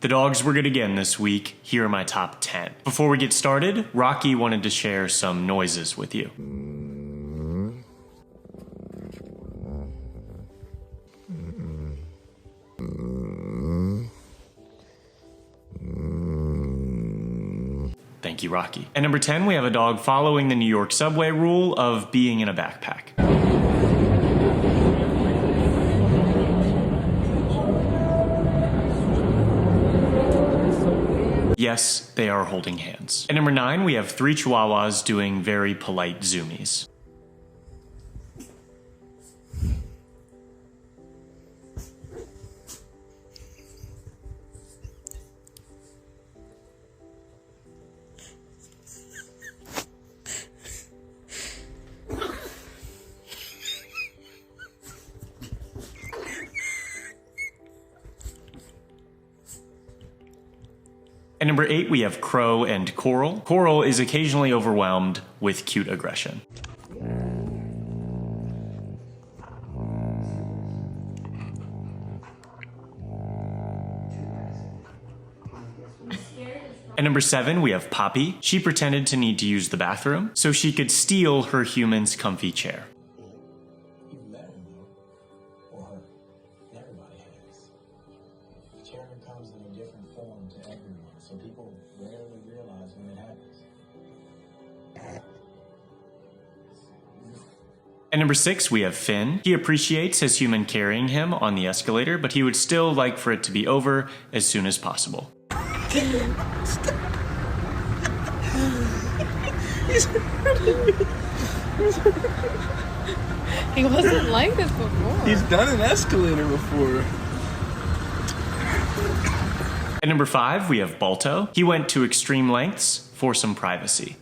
The dogs were good again this week. Here are my top 10. Before we get started, Rocky wanted to share some noises with you. Thank you, Rocky. At number 10, we have a dog following the New York subway rule of being in a backpack. Yes, they are holding hands. At number 9, we have 3 Chihuahuas doing very polite zoomies. At number 8, we have Crow and Coral. Coral is occasionally overwhelmed with cute aggression. At number 7, we have Poppy. She pretended to need to use the bathroom so she could steal her human's comfy chair. Comes in a different form to everyone, so people rarely realize when it happens. At number 6, we have Finn. He appreciates his human carrying him on the escalator, but he would still like for it to be over as soon as possible. He's hurting me. He wasn't like this before. He's done an escalator before. At number 5, we have Balto. He went to extreme lengths for some privacy.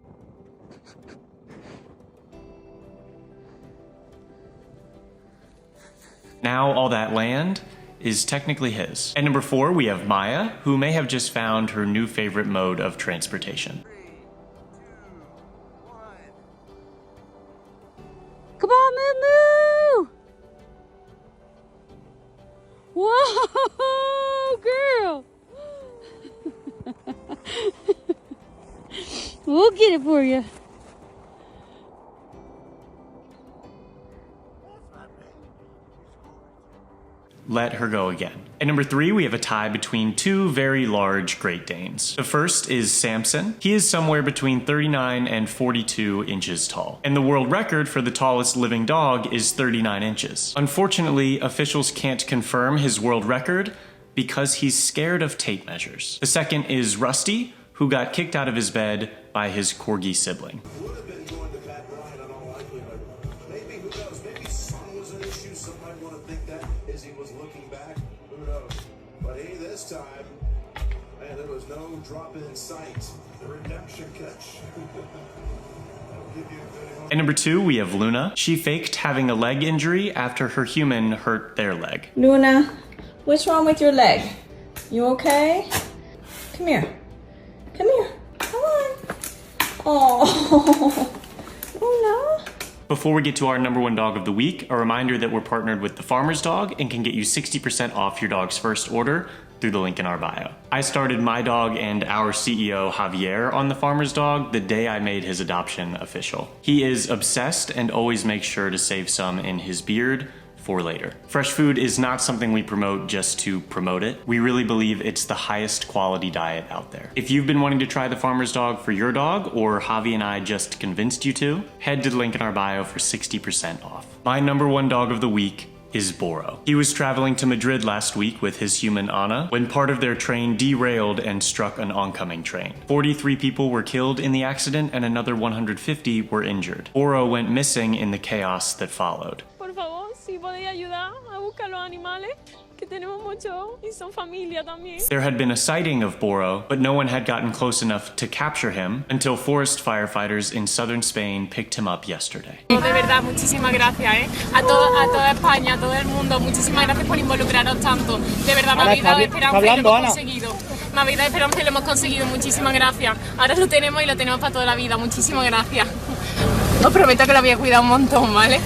Now all that land is technically his. At number 4, we have Maya, who may have just found her new favorite mode of transportation. 3, 2, 1. Come on, Moo Moo! Whoa, girl! We'll get it for you. Let her go again. At number 3, we have a tie between 2 very large Great Danes. The first is Samson. He is somewhere between 39 and 42 inches tall. And the world record for the tallest living dog is 39 inches. Unfortunately, officials can't confirm his world record because he's scared of tape measures. The second is Rusty, who got kicked out of his bed by his corgi sibling. Would have been going to Pat Bryant in all likelihood. Maybe, who knows, maybe sun was an issue. Some might want to think that as he was looking back. Who knows? But hey, this time, man, there was no drop in sight. The redemption catch. At number 2, we have Luna. She faked having a leg injury after her human hurt their leg. Luna, what's wrong with your leg? You okay? Come here. Come here. Come on. Oh, Luna. Before we get to our number 1 dog of the week, a reminder that we're partnered with The Farmer's Dog and can get you 60% off your dog's first order through the link in our bio. I started my dog and our CEO Javier on The Farmer's Dog the day I made his adoption official. He is obsessed and always makes sure to save some in his beard for later. Fresh food is not something we promote just to promote it. We really believe it's the highest quality diet out there. If you've been wanting to try The Farmer's Dog for your dog, or Javi and I just convinced you to, head to the link in our bio for 60% off. My number 1 dog of the week is Boro. He was traveling to Madrid last week with his human Anna when part of their train derailed and struck an oncoming train. 43 people were killed in the accident and another 150 were injured. Boro went missing in the chaos that followed. Por favor, si podéis ayudar a buscar los animales, que tenemos muchos y son familia también. There had been a sighting of Boro, but no one had gotten close enough to capture him until forest firefighters in southern Spain picked him up yesterday. De verdad, muchísimas gracias, a toda España, a todo el mundo, muchísimas gracias por involucraros tanto. De verdad, me habéis dado esperanza y lo hemos conseguido. Me habéis dado esperanza y lo hemos conseguido, muchísimas gracias. Ahora lo tenemos y lo tenemos para toda la vida, muchísimas gracias. Os prometo que lo voy a cuidar un montón, ¿vale?